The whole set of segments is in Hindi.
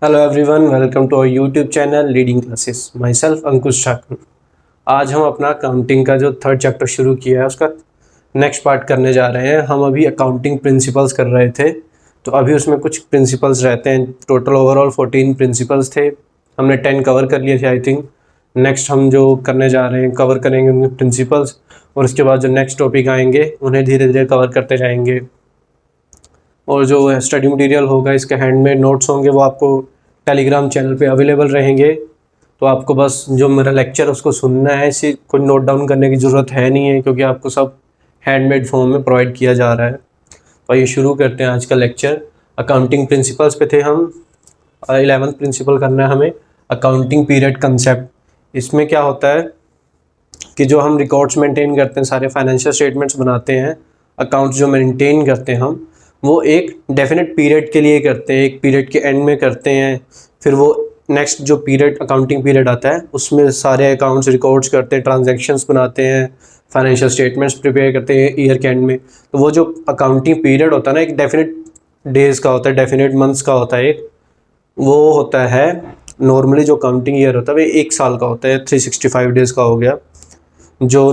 Hello everyone, welcome to our YouTube channel leading classes. Myself Ankush Thakur. आज हम अपना अकाउंटिंग का जो थर्ड चैप्टर शुरू किया है उसका नेक्स्ट पार्ट करने जा रहे हैं। हम अभी अकाउंटिंग प्रिंसिपल्स कर रहे थे, तो अभी उसमें कुछ प्रिंसिपल्स रहते हैं। टोटल ओवरऑल 14 प्रिंसिपल्स थे, हमने 10 कवर कर लिए थे आई थिंक। नेक्स्ट हम जो करने जा रहे हैं कवर करेंगे उनके प्रिंसिपल्स, और उसके बाद जो नेक्स्ट टॉपिक आएंगे उन्हें धीरे धीरे कवर करते जाएंगे। और जो स्टडी मटेरियल होगा, इसके हैंडमेड नोट्स होंगे, वो आपको टेलीग्राम चैनल पे अवेलेबल रहेंगे। तो आपको बस जो मेरा लेक्चर उसको सुनना है, इसे कोई नोट डाउन करने की ज़रूरत है नहीं है, क्योंकि आपको सब हैंडमेड फॉर्म में प्रोवाइड किया जा रहा है। तो आइए शुरू करते हैं आज का लेक्चर। अकाउंटिंग प्रिंसिपल्स पे थे हम। 11th प्रिंसिपल करना है हमें, अकाउंटिंग पीरियड कंसेप्ट। इसमें क्या होता है कि जो हम रिकॉर्ड्स मेंटेन करते हैं, सारे फाइनेंशियल स्टेटमेंट्स बनाते हैं, अकाउंट्स जो मेंटेन करते हैं हम, वो एक डेफिनेट पीरियड के लिए करते हैं, एक पीरियड के एंड में करते हैं। फिर वो नेक्स्ट जो पीरियड अकाउंटिंग पीरियड आता है उसमें सारे अकाउंट्स रिकॉर्ड्स करते हैं, ट्रांजैक्शंस बनाते हैं, फाइनेंशियल स्टेटमेंट्स प्रिपेयर करते हैं ईयर के एंड में। तो वो जो अकाउंटिंग पीरियड होता है ना, एक डेफिनेट डेज़ का होता है, डेफिनेट मंथ्स का होता है, एक वो होता है। नॉर्मली जो अकाउंटिंग ईयर होता है वो 1 साल का होता है, 365 डेज़ का हो गया। जो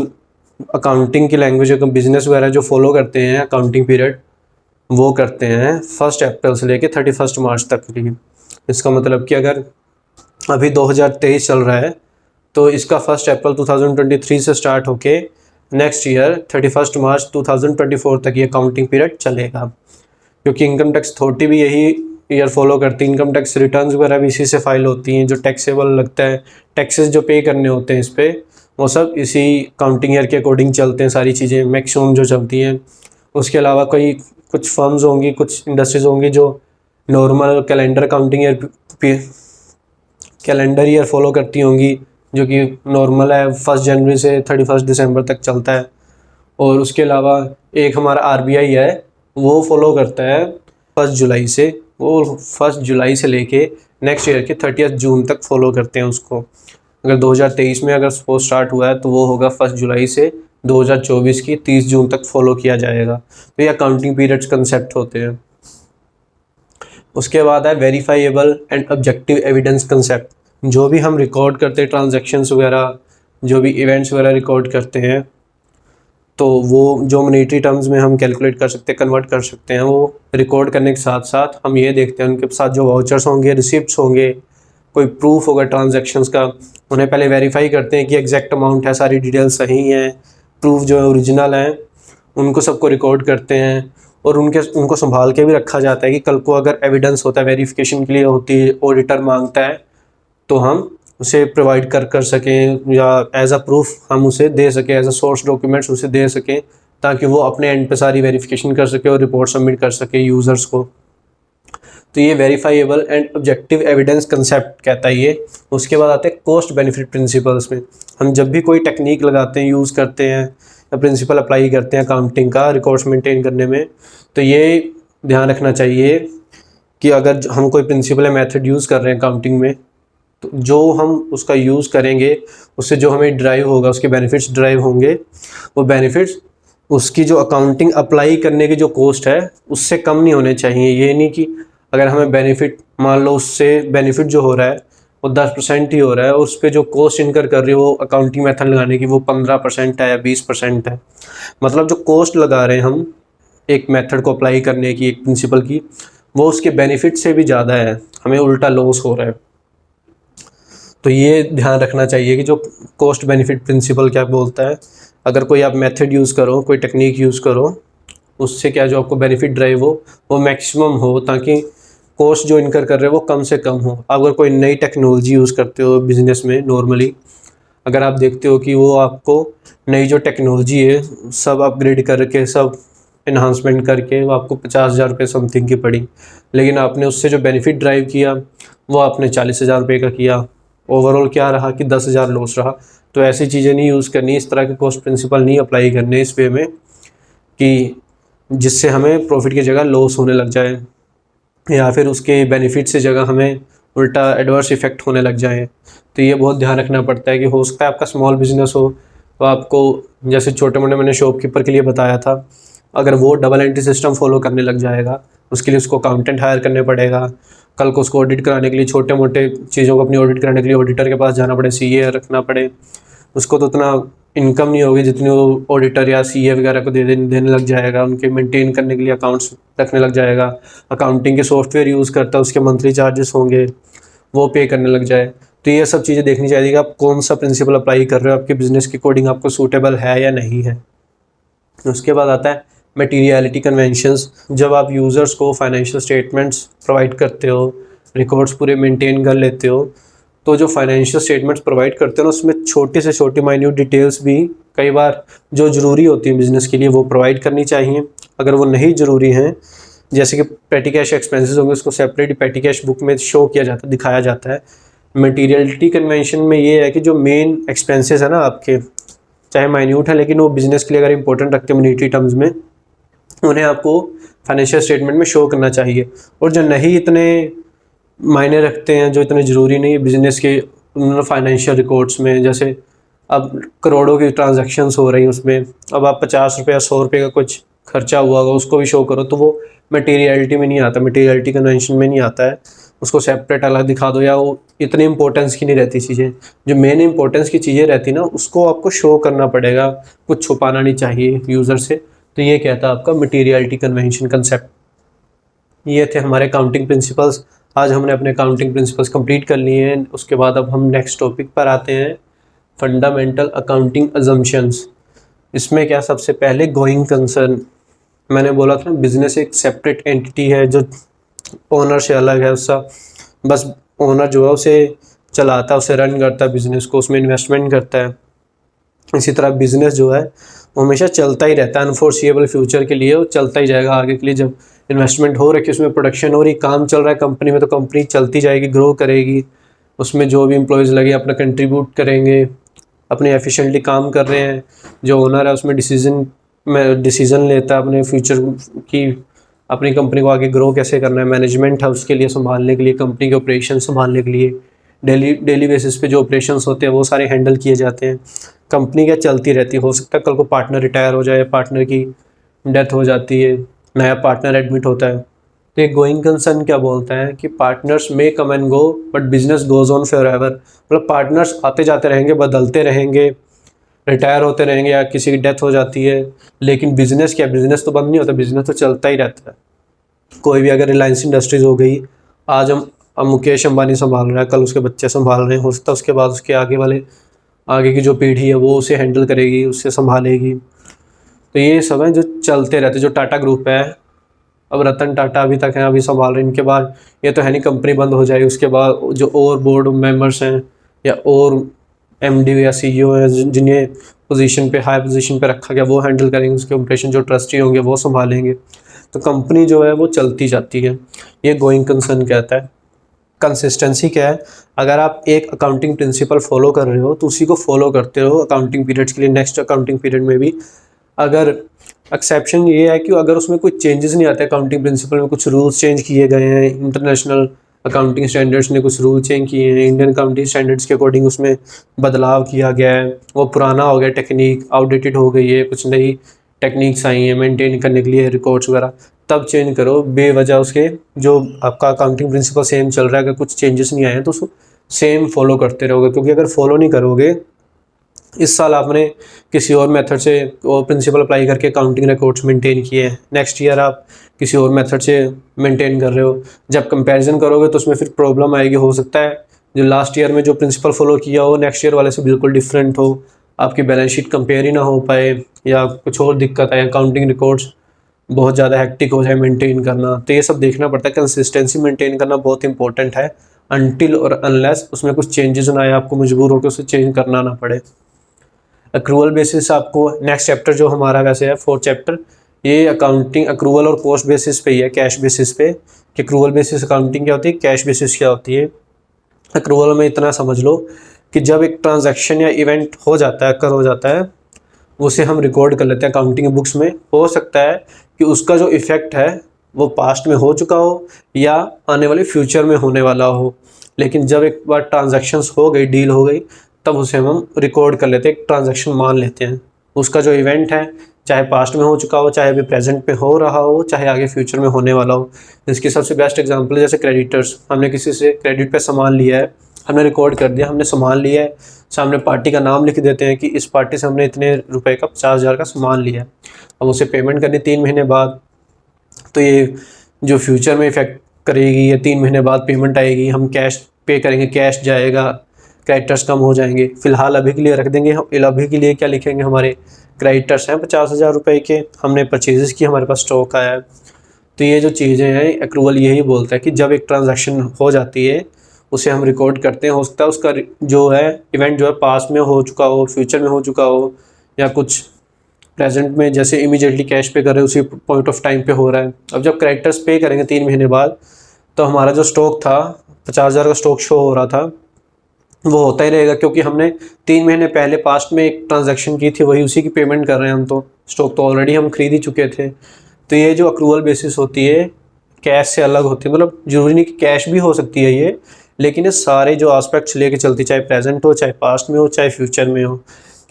अकाउंटिंग की लैंग्वेज बिजनेस वगैरह जो फॉलो करते हैं अकाउंटिंग पीरियड, वो करते हैं 1 अप्रैल से लेके 31 मार्च तक के लिए। इसका मतलब कि अगर अभी 2023 चल रहा है तो इसका 1 अप्रैल 2023 से स्टार्ट होके नेक्स्ट ईयर 31 मार्च 2024 तक ये अकाउंटिंग पीरियड चलेगा। क्योंकि इनकम टैक्स अथॉरिटी भी यही ईयर फॉलो करती है, इनकम टैक्स रिटर्न्स वगैरह भी इसी से फाइल होती हैं, जो टैक्सेबल लगता है, टैक्सेस जो पे करने होते हैं इस पर, वो सब इसी अकाउंटिंग ईयर के अकॉर्डिंग चलते हैं, सारी चीज़ें मैक्सिमम जो चलती हैं। उसके अलावा कुछ फर्म्स होंगी, कुछ इंडस्ट्रीज होंगी जो normal calendar accounting calendar year follow करती होंगी, जो कि नॉर्मल है 1 जनवरी से 31 दिसंबर तक चलता है। और उसके अलावा एक हमारा आरबीआई है, वो फॉलो करता है 1 जुलाई से, वो 1 जुलाई से लेके नेक्स्ट ईयर के 30 जून तक फॉलो करते हैं उसको। अगर 2023 में अगर वो स्टार्ट हुआ है तो वो होगा 1 जुलाई से 2024 की 30 जून तक फॉलो किया जाएगा। तो ये अकाउंटिंग पीरियड्स कंसेप्ट होते हैं। उसके बाद है verifiable and objective evidence concept. जो भी हम रिकॉर्ड करते हैं ट्रांजैक्शंस वगैरह, जो भी इवेंट्स वगैरह रिकॉर्ड करते हैं, तो वो जो मॉनेटरी टर्म्स में हम कैलकुलेट कर सकते हैं, कन्वर्ट कर सकते हैं, वो रिकॉर्ड करने के साथ साथ हम ये देखते हैं उनके साथ जो वाउचर्स होंगे, रिसिप्ट्स होंगे, कोई प्रूफ होगा ट्रांजैक्शंस का, उन्हें पहले वेरीफाई करते हैं कि एग्जैक्ट अमाउंट है, सारी डिटेल सही हैं, प्रूफ जो है ओरिजिनल हैं, उनको सबको रिकॉर्ड करते हैं। और उनको संभाल के भी रखा जाता है कि कल को अगर एविडेंस होता है, वेरिफिकेशन के लिए होती है, ऑडिटर मांगता है, तो हम उसे प्रोवाइड कर सकें, या एज अ प्रूफ हम उसे दे सकें, एज अ सोर्स डॉक्यूमेंट्स उसे दे सकें, ताकि वो अपने एंड पे सारी वेरिफिकेशन कर सके और रिपोर्ट सबमिट कर सके यूज़र्स को। तो ये verifiable and objective evidence concept कहता है ये। उसके बाद आते हैं कॉस्ट बेनिफिट प्रिंसिपल्स में। हम जब भी कोई टेक्निक लगाते हैं, यूज़ करते हैं, या प्रिंसिपल अप्लाई करते हैं अकाउंटिंग का रिकॉर्ड्स मेंटेन करने में, तो ये ध्यान रखना चाहिए कि अगर हम कोई प्रिंसिपल या मेथड यूज़ कर रहे हैं अकाउंटिंग में, तो जो हम उसका यूज़ करेंगे उससे जो हमें ड्राइव होगा, उसके बेनिफिट्स ड्राइव होंगे, वो बेनिफिट्स उसकी जो अकाउंटिंग अप्लाई करने की जो कॉस्ट है उससे कम नहीं होने चाहिए। ये नहीं कि अगर हमें बेनिफिट, मान लो उससे बेनिफिट जो हो रहा है वो 10% ही हो रहा है, और उस पर जो कॉस्ट इनकर कर रही है वो अकाउंटिंग मेथड लगाने की वो 15% है या 20% है। मतलब जो कॉस्ट लगा रहे हैं हम एक मेथड को अप्लाई करने की, एक प्रिंसिपल की, वो उसके बेनिफिट से भी ज़्यादा है, हमें उल्टा लॉस हो रहा है। तो ये ध्यान रखना चाहिए कि जो कॉस्ट बेनिफिट प्रिंसिपल क्या बोलता है, अगर कोई आप मेथड यूज़ करो, कोई टेक्निक यूज़ करो, उससे क्या जो आपको बेनिफिट ड्राइव हो वो मैक्सिमम हो, ताकि कॉस्ट जो इनकर कर रहे हो वो कम से कम हो। अगर कोई नई टेक्नोलॉजी यूज़ करते हो बिजनेस में, नॉर्मली अगर आप देखते हो कि वो आपको नई जो टेक्नोलॉजी है सब अपग्रेड करके, सब इन्हांसमेंट करके वो आपको 50,000 रुपये समथिंग की पड़ी, लेकिन आपने उससे जो बेनिफिट ड्राइव किया वो आपने 40,000 रुपये का किया, ओवरऑल क्या रहा कि 10,000 लॉस रहा। तो ऐसी चीज़ें नहीं यूज़ करनी, इस तरह के कॉस्ट प्रिंसिपल नहीं अप्लाई करने इस वे में कि जिससे हमें प्रॉफिट की जगह लॉस होने लग जाए, या फिर उसके बेनिफिट से जगह हमें उल्टा एडवर्स इफेक्ट होने लग जाए। तो ये बहुत ध्यान रखना पड़ता है कि हो सकता है आपका स्मॉल बिजनेस हो, तो आपको जैसे छोटे मोटे मैंने शॉपकीपर के लिए बताया था, अगर वो डबल एंट्री सिस्टम फॉलो करने लग जाएगा, उसके लिए उसको अकाउंटेंट हायर करने पड़ेगा, कल को उसको ऑडिट कराने के लिए, छोटे मोटे चीज़ों को अपनी ऑडिट कराने के लिए ऑडिटर के पास जाना पड़े, सीए रखना पड़े, उसको तो उतना इनकम नहीं होगी जितनी वो ऑडिटर या सीए वगैरह को देने लग जाएगा, उनके मेंटेन करने के लिए अकाउंट्स रखने लग जाएगा। अकाउंटिंग के सॉफ्टवेयर यूज़ करता है, उसके मंथली चार्जेस होंगे, वो पे करने लग जाए। तो ये सब चीज़ें देखनी चाहिए कि आप कौन सा प्रिंसिपल अप्लाई कर रहे हो, आपके बिजनेस के अकॉर्डिंग आपको सूटेबल है या नहीं है। उसके बाद आता है मटीरियलिटी कन्वेंशंस। जब आप यूज़र्स को फाइनेंशियल स्टेटमेंट्स प्रोवाइड करते हो, रिकॉर्ड्स पूरे मेंटेन कर लेते हो, तो जो फाइनेंशियल स्टेटमेंट्स प्रोवाइड करते हो ना, उसमें छोटी से छोटी माइन्यूट डिटेल्स भी कई बार जो ज़रूरी होती है बिज़नेस के लिए वो प्रोवाइड करनी चाहिए। अगर वो नहीं ज़रूरी हैं, जैसे कि पेटी कैश एक्सपेंसेस होंगे, उसको सेपरेट पेटी कैश बुक में शो किया जाता है, दिखाया जाता है। मटीरियलिटी कन्वेंशन में ये है कि जो मेन एक्सपेंसेस है ना आपके, चाहे माइन्यूट है लेकिन वो बिज़नेस के लिए अगर इंपॉर्टेंट रखते हैं मॉनेटरी टर्म्स में, उन्हें आपको फाइनेंशियल स्टेटमेंट में शो करना चाहिए। और जो नहीं इतने मायने रखते हैं, जो इतने ज़रूरी नहीं है बिज़नेस के फाइनेंशियल रिकॉर्ड्स में, जैसे अब करोड़ों की ट्रांजैक्शंस हो रही हैं उसमें, अब आप 50 रुपये या 100 रुपये का कुछ खर्चा हुआ होगा उसको भी शो करो, तो वो मटीरियलिटी में नहीं आता, मटीरियलिटी कन्वेंशन में नहीं आता है। उसको सेपरेट अलग दिखा दो, या वो इतनी इंपॉर्टेंस की नहीं रहती चीज़ें। जो मेन इंपॉर्टेंस की चीज़ें रहती ना, उसको आपको शो करना पड़ेगा, कुछ छुपाना नहीं चाहिए यूज़र से। तो ये कहता है आपका मटीरियलिटी कन्वेंशन कंसेप्ट। ये थे हमारे अकाउंटिंग प्रिंसिपल्स। आज हमने अपने अकाउंटिंग प्रिंसिपल्स कंप्लीट कर लिए हैं। उसके बाद अब हम नेक्स्ट टॉपिक पर आते हैं, फंडामेंटल अकाउंटिंग अजम्पशंस। इसमें क्या, सबसे पहले गोइंग कंसर्न। मैंने बोला था बिजनेस एक सेपरेट एंटिटी है, जो ओनर से अलग है, उसका बस ओनर जो है उसे चलाता है, उसे रन करता है बिजनेस को, उसमें इन्वेस्टमेंट करता है। इसी तरह बिजनेस जो है वो हमेशा चलता ही रहता है, अनफोर्सिएबल फ्यूचर के लिए वो चलता ही जाएगा आगे के लिए। जब इन्वेस्टमेंट हो रखी है, उसमें प्रोडक्शन हो रही, काम चल रहा है कंपनी में, तो कंपनी चलती जाएगी, ग्रो करेगी। उसमें जो भी एम्प्लॉयज़ लगे अपना कंट्रीब्यूट करेंगे, अपने एफिशिएंटली काम कर रहे हैं। जो ओनर है उसमें डिसीज़न लेता है अपने फ्यूचर की, अपनी कंपनी को आगे ग्रो कैसे करना है। मैनेजमेंट है उसके लिए संभालने के लिए, कंपनी के ऑपरेशन संभालने के लिए, डेली बेसिस पे जो ऑपरेशंस होते हैं वो सारे हैंडल किए जाते हैं। कंपनी क्या चलती रहती है, हो सकता है कल को पार्टनर रिटायर हो जाए, पार्टनर की डेथ हो जाती है, नया पार्टनर एडमिट होता है। तो एक गोइंग कंसर्न क्या बोलता है कि partners may come and go but business goes on for ever. मतलब पार्टनर्स आते जाते रहेंगे, बदलते रहेंगे, रिटायर होते रहेंगे या किसी की डेथ हो जाती है, लेकिन बिजनेस क्या, बिजनेस तो बंद नहीं होता, बिजनेस तो चलता ही रहता है। कोई भी, अगर रिलायंस इंडस्ट्रीज़ हो गई, आज हम मुकेश अंबानी संभाल रहा है, कल उसके बच्चे संभाल रहे हैं, हो सकता है उसके बाद उसके आगे की जो पीढ़ी है वो उसे हैंडल करेगी, उससे संभालेगी। तो ये सब है जो चलते रहते। जो टाटा ग्रुप है, अब रतन टाटा अभी तक हैं, अभी संभाल रहे हैं, इनके बाद ये तो है नहीं कंपनी बंद हो जाएगी, उसके बाद जो और बोर्ड मेंबर्स हैं या और एमडी या सीईओ हैं जिन्हें पोजीशन पे, हाई पोजीशन पे रखा गया, वो हैंडल करेंगे उसके ऑपरेशन। जो ट्रस्टी होंगे वो संभालेंगे। तो कंपनी जो है वो चलती जाती है। ये गोइंग कंसर्न कहता है। कंसिस्टेंसी क्या है, अगर आप एक अकाउंटिंग प्रिंसिपल फॉलो कर रहे हो तो उसी को फॉलो करते रहो अकाउंटिंग पीरियड्स के लिए, नेक्स्ट अकाउंटिंग पीरियड में भी। अगर एक्सेप्शन ये है कि अगर उसमें कुछ चेंजेस नहीं आते, अकाउंटिंग प्रिंसिपल में कुछ रूल्स चेंज किए गए हैं, इंटरनेशनल अकाउंटिंग स्टैंडर्ड्स ने कुछ रूल चेंज किए हैं, इंडियन अकाउंटिंग स्टैंडर्ड्स के अकॉर्डिंग उसमें बदलाव किया गया है, वो पुराना हो गया, टेक्निक आउटडेटेड हो गई है, कुछ नई टेक्निक्स आई हैं मेंटेन करने के लिए रिकॉर्ड्स वगैरह, तब चेंज करो। बेवजह उसके जो आपका अकाउंटिंग प्रिंसिपल सेम चल रहा है, अगर कुछ चेंजेस नहीं आए हैं तो उसको सेम फॉलो करते रहोगे। क्योंकि अगर फॉलो नहीं करोगे, इस साल आपने किसी और मेथड से वो प्रिंसिपल अप्लाई करके अकाउंटिंग रिकॉर्ड्स मेंटेन किए हैं, नेक्स्ट ईयर आप किसी और मेथड से मेंटेन कर रहे हो, जब कंपैरिजन करोगे तो उसमें फिर प्रॉब्लम आएगी। हो सकता है जो लास्ट ईयर में जो प्रिंसिपल फॉलो किया हो नेक्स्ट ईयर वाले से बिल्कुल डिफरेंट हो, आपकी बैलेंस शीट कंपेयर ही ना हो पाए, या कुछ और दिक्कत आए, अकाउंटिंग रिकॉर्ड्स बहुत ज़्यादा हेक्टिक हो जाए मेंटेन करना। तो ये सब देखना पड़ता है। कंसिस्टेंसी मेंटेन करना बहुत इंपॉर्टेंट है, अनटिल और अनलेस उसमें कुछ चेंजेस ना आए, आपको मजबूर होकर उसे चेंज करना ना पड़े। अक्रूवल बेसिस, आपको नेक्स्ट चैप्टर जो हमारा वैसे है 4th चैप्टर, ये अकाउंटिंग अक्रूवल और कॉस्ट बेसिस पे ही है, कैश बेसिस पे। कि अक्रूवल बेसिस अकाउंटिंग क्या होती है, कैश बेसिस क्या होती है। अक्रूवल में इतना समझ लो कि जब एक ट्रांजैक्शन या इवेंट हो जाता है, अकर हो जाता है, उसे हम रिकॉर्ड कर लेते हैं अकाउंटिंग बुक्स में। हो सकता है कि उसका जो इफ़ेक्ट है वो पास्ट में हो चुका हो या आने वाले फ्यूचर में होने वाला हो, लेकिन जब एक बार ट्रांजैक्शंस हो गई, डील हो गई, तब उसे हम रिकॉर्ड कर लेते हैं, एक ट्रांजैक्शन मान लेते हैं। उसका जो इवेंट है, चाहे पास्ट में हो चुका हो, चाहे अभी प्रेजेंट में हो रहा हो, चाहे आगे फ्यूचर में होने वाला हो। इसकी सबसे बेस्ट एग्जांपल है जैसे क्रेडिटर्स, हमने किसी से क्रेडिट पे सामान लिया है, हमने रिकॉर्ड कर दिया, हमने सामान लिया है, सामने पार्टी का नाम लिख देते हैं कि इस पार्टी से हमने इतने रुपए का 50,000 का सामान लिया है, अब उसे पेमेंट करनी 3 महीने बाद, तो ये जो फ्यूचर में इफेक्ट करेगी, ये 3 महीने बाद पेमेंट आएगी, हम कैश पे करेंगे, कैश जाएगा, क्रेडिटर्स कम हो जाएंगे। फिलहाल अभी के लिए रख देंगे, हम अभी के लिए क्या लिखेंगे, हमारे क्रेडिटर्स हैं 50,000 रुपये के, हमने परचेजेस की, हमारे पास स्टॉक आया है। तो ये जो चीज़ें हैं एक्रूवल यही बोलता है कि जब एक ट्रांजैक्शन हो जाती है उसे हम रिकॉर्ड करते हैं। हो सकता है उसका जो है इवेंट जो है पास्ट में हो चुका हो, फ्यूचर में हो चुका हो, या कुछ प्रेजेंट में जैसे इमीडिएटली कैश पे कर रहे हैं उसी पॉइंट ऑफ टाइम पे हो रहा है। अब जब क्रेडिटर्स पे करेंगे 3 महीने बाद, तो हमारा जो स्टॉक था 50,000 का स्टॉक शो हो रहा था वो होता ही रहेगा, क्योंकि हमने 3 महीने पहले पास्ट में एक ट्रांजैक्शन की थी, वही उसी की पेमेंट कर रहे हैं हम, तो स्टॉक तो ऑलरेडी हम खरीद ही चुके थे। तो ये जो अक्रूवल बेसिस होती है कैश से अलग होती है, मतलब ज़रूरी नहीं कि कैश भी हो सकती है ये, लेकिन ये सारे जो आस्पेक्ट्स लेके चलती, चाहे प्रेजेंट हो, चाहे पास्ट में हो, चाहे फ्यूचर में हो,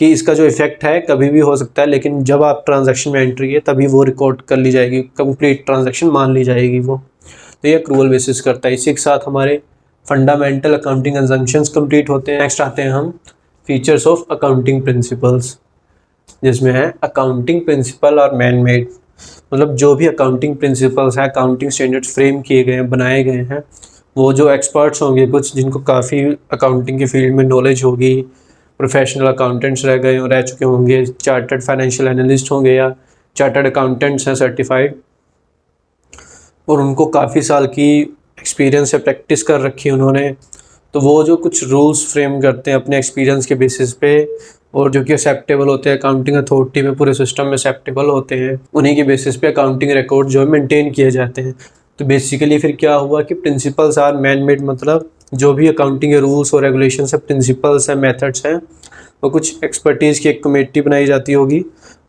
कि इसका जो इफेक्ट है कभी भी हो सकता है, लेकिन जब आप ट्रांजैक्शन में एंट्री है तभी वो रिकॉर्ड कर ली जाएगी, कंप्लीट ट्रांजैक्शन मान ली जाएगी वो। तो ये अक्रूवल बेसिस करता है। इसी के साथ हमारे फंडामेंटल अकाउंटिंग एग्जम्पशंस कंप्लीट होते हैं। नेक्स्ट आते हैं हम फीचर्स ऑफ अकाउंटिंग प्रिंसिपल्स, जिसमें है अकाउंटिंग प्रिंसिपल और मैन मेड, मतलब जो भी अकाउंटिंग प्रिंसिपल्स हैं, अकाउंटिंग स्टैंडर्ड्स फ्रेम किए गए हैं, बनाए गए हैं, वो जो एक्सपर्ट्स होंगे कुछ जिनको काफ़ी अकाउंटिंग के फील्ड में नॉलेज होगी, प्रोफेशनल अकाउंटेंट्स रह चुके होंगे, चार्टर्ड फाइनेंशियल एनालिस्ट होंगे या चार्टर्ड अकाउंटेंट्स हैं सर्टिफाइड, और उनको काफ़ी साल की एक्सपीरियंस से प्रैक्टिस कर रखी है उन्होंने, तो वो जो कुछ रूल्स फ्रेम करते हैं अपने एक्सपीरियंस के बेसिस पे, और जो कि एक्सेप्टेबल होते हैं अकाउंटिंग अथॉरिटी में, पूरे सिस्टम में एक्सेप्टेबल होते हैं, उन्हीं के बेसिस पे अकाउंटिंग रिकॉर्ड जो है मेंटेन किए जाते हैं। तो बेसिकली फिर क्या हुआ कि प्रिंसिपल्स आर मैन मेड, मतलब जो भी अकाउंटिंग के रूल्स और रेगुलेशंस है, प्रिंसिपल्स हैं, मेथड्स हैं, वो कुछ एक्सपर्टीज़ की एक कमेटी बनाई जाती होगी,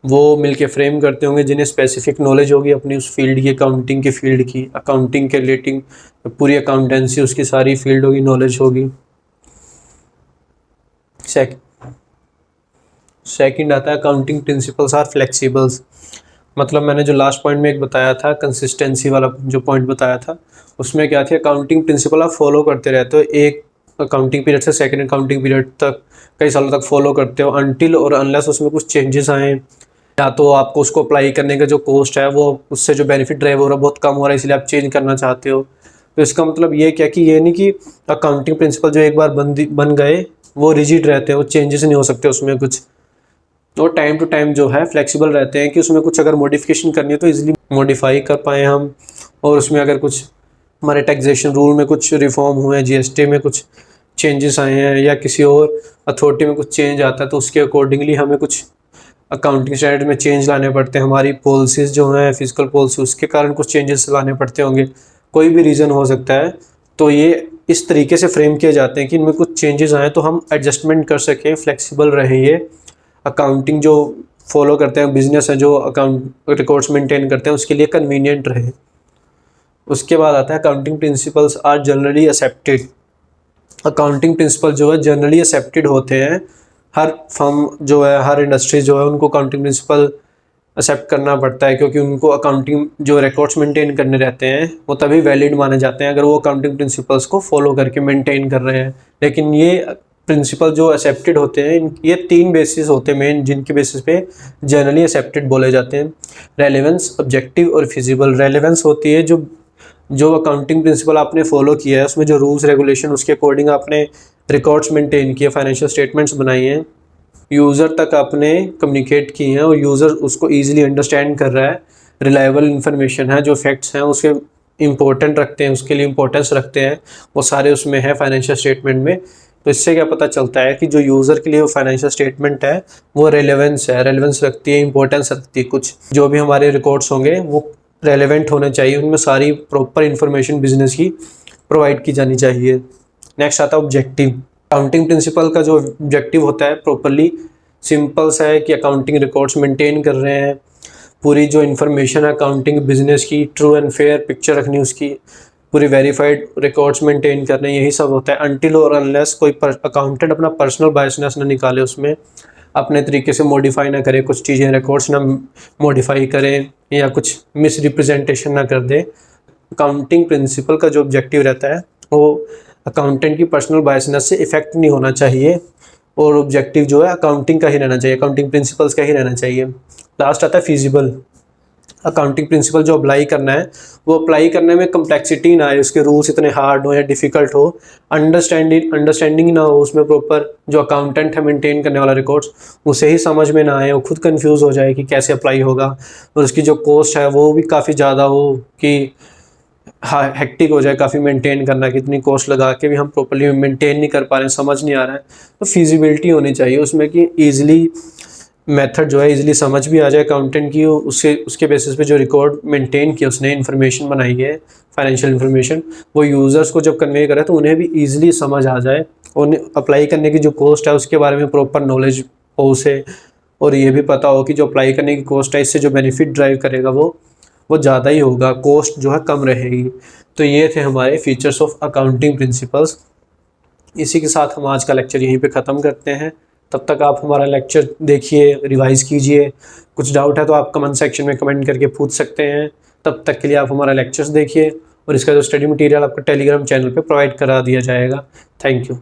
वो मिलके फ्रेम करते होंगे, जिन्हें स्पेसिफिक नॉलेज होगी अपनी उस फील्ड की, अकाउंटिंग के फील्ड की, अकाउंटिंग के रिलेटिंग पूरी अकाउंटेंसी उसकी सारी फील्ड होगी, नॉलेज होगी। सेकंड आता है अकाउंटिंग प्रिंसिपल्स आर फ्लेक्सिबल्स, मतलब मैंने जो लास्ट पॉइंट में एक बताया था कंसिस्टेंसी वाला जो पॉइंट बताया था, उसमें क्या थी, अकाउंटिंग प्रिंसिपल आप फॉलो करते रहते हो, एक अकाउंटिंग पीरियड से सेकंड अकाउंटिंग पीरियड तक कई सालों तक फॉलो करते हो, अनटिल और अनलेस उसमें कुछ चेंजेस आए, या तो आपको उसको अप्लाई करने का जो कॉस्ट है वो उससे जो बेनिफिट रहे वो बहुत कम हो रहा है, इसलिए आप चेंज करना चाहते हो। तो इसका मतलब ये क्या कि ये नहीं कि अकाउंटिंग प्रिंसिपल जो एक बार बन गए वो रिजिड रहते हैं, वो चेंजेस नहीं हो सकते उसमें कुछ, तो टाइम टू टाइम जो है फ्लेक्सिबल रहते हैं कि उसमें कुछ अगर मॉडिफिकेशन करनी है तो इजीली मॉडिफाई कर पाएँ हम, और उसमें अगर कुछ हमारे टैक्सेशन रूल में कुछ रिफॉर्म हुए हैं, जीएसटी में कुछ चेंजेस आए हैं, या किसी और अथॉरिटी में कुछ चेंज आता है, तो उसके अकॉर्डिंगली हमें कुछ अकाउंटिंग स्टैंडर्ड में चेंज लाने पड़ते हैं, हमारी पॉलिसीज़ जो हैं फिजिकल पॉलिसी उसके कारण कुछ चेंजेस लाने पड़ते होंगे, कोई भी रीज़न हो सकता है। तो ये इस तरीके से फ्रेम किए जाते हैं कि इनमें कुछ चेंजेस आए तो हम एडजस्टमेंट कर सकें, फ्लेक्सिबल रहें। ये अकाउंटिंग जो फॉलो करते हैं, बिजनेस है जो अकाउंट रिकॉर्ड्स मेंटेन करते हैं, उसके लिए कन्वीनियंट रहे। उसके बाद आता है accounting principles are generally accepted, accounting principle जो है जनरली एक्सेप्टेड होते हैं, हर फर्म जो है, हर इंडस्ट्री जो है, उनको अकाउंटिंग प्रिंसिपल एक्सेप्ट करना पड़ता है, क्योंकि उनको अकाउंटिंग जो रिकॉर्ड्स मेंटेन करने रहते हैं वो तभी वैलिड माने जाते हैं अगर वो अकाउंटिंग प्रिंसिपल्स को फॉलो करके मेंटेन कर रहे हैं। लेकिन ये प्रिंसिपल जो एक्सेप्टेड होते हैं, ये 3 बेसिस होते हैं मेन, जिनके बेसिस पे जनरली एक्सेप्टेड बोले जाते हैं, रेलेवेंस, ऑब्जेक्टिव और फिजिबल। रेलेवेंस होती है जो अकाउंटिंग प्रिंसिपल आपने फॉलो किया है, उसमें जो रूल्स रेगुलेशन उसके अकॉर्डिंग आपने रिकॉर्ड्स मेंटेन किए, फाइनेंशियल स्टेटमेंट्स बनाई हैं, यूज़र तक आपने कम्युनिकेट की हैं और यूज़र उसको ईजिली अंडरस्टैंड कर रहा है, रिलायबल इन्फॉर्मेशन है, जो फैक्ट्स हैं उसके इम्पोर्टेंट रखते हैं, उसके लिए इम्पोर्टेंस रखते हैं, वो सारे उसमें है फाइनेंशियल स्टेटमेंट में। तो इससे क्या पता चलता है कि जो यूज़र के लिए वो फाइनेंशियल स्टेटमेंट है वो रेलेवेंस रखती है, इंपॉर्टेंस रखती है, कुछ जो भी हमारे रिकॉर्ड्स होंगे वो रेलेवेंट होने चाहिए, उनमें सारी प्रॉपर इन्फॉर्मेशन बिजनेस की प्रोवाइड की जानी चाहिए। नेक्स्ट आता है ऑब्जेक्टिव। अकाउंटिंग प्रिंसिपल का जो ऑब्जेक्टिव होता है प्रॉपरली सिंपल सा है कि अकाउंटिंग रिकॉर्ड्स मेंटेन कर रहे हैं, पूरी जो इन्फॉर्मेशन है अकाउंटिंग बिजनेस की ट्रू एंड फेयर पिक्चर रखनी, उसकी पूरी वेरीफाइड रिकॉर्ड्स मेंटेन करने, यही सब होता है। अनटिल और अनलेस कोई अकाउंटेंट अपना पर्सनल बायसनेस ना निकाले उसमें, अपने तरीके से मॉडिफाई ना करे, कुछ चीज़ें रिकॉर्ड्स ना मॉडिफाई करें या कुछ मिस रिप्रेजेंटेशन ना कर दे। अकाउंटिंग प्रिंसिपल का जो ऑब्जेक्टिव रहता है वो अकाउंटेंट की पर्सनल बायसनेस से इफेक्ट नहीं होना चाहिए, और ऑब्जेक्टिव जो है अकाउंटिंग का ही रहना चाहिए, अकाउंटिंग प्रिंसिपल्स का ही रहना चाहिए। लास्ट आता है फिजिबल। अकाउंटिंग प्रिंसिपल जो अप्लाई करना है वो अप्लाई करने में कम्प्लेक्सिटी ना आए, उसके रूल्स इतने हार्ड हो या डिफ़िकल्ट हो, अंडरस्टैंडिंग ना हो उसमें प्रॉपर, जो अकाउंटेंट है मेंटेन करने वाला रिकॉर्ड्स उसे ही समझ में ना आए, वो खुद कंफ्यूज हो जाए कि कैसे अप्लाई होगा, और उसकी जो कॉस्ट है वो भी काफ़ी ज़्यादा हो कि हेक्टिक हो जाए काफ़ी मेंटेन करना, कि इतनी कॉस्ट लगा के भी हम प्रॉपर्ली मेंटेन नहीं कर पा रहे हैं, समझ नहीं आ रहा है। तो फिजिबिलिटी होनी चाहिए उसमें कि ईजिली मेथड जो है इजीली समझ भी आ जाए अकाउंटेंट की, उसके बेसिस पे जो रिकॉर्ड मेंटेन किया उसने, इन्फॉर्मेशन बनाई है फाइनेंशियल इन्फॉर्मेशन, वो यूज़र्स को जब कन्वे करे तो उन्हें भी ईजिली समझ आ जाए, और अप्लाई करने की जो कॉस्ट है उसके बारे में प्रॉपर नॉलेज हो उसे, और ये भी पता हो कि जो अप्लाई करने की कॉस्ट है इससे जो बेनिफिट ड्राइव करेगा वो ज़्यादा ही होगा, कॉस्ट जो है कम रहेगी। तो ये थे हमारे फीचर्स ऑफ अकाउंटिंग प्रिंसिपल्स। इसी के साथ हम आज का लेक्चर यहीं पे ख़त्म करते हैं। तब तक आप हमारा लेक्चर देखिए, रिवाइज़ कीजिए, कुछ डाउट है तो आप कमेंट सेक्शन में कमेंट करके पूछ सकते हैं। तब तक के लिए आप हमारा लेक्चर्स देखिए, और इसका जो स्टडी मटेरियल आपको टेलीग्राम चैनल पे प्रोवाइड करा दिया जाएगा। Thank you.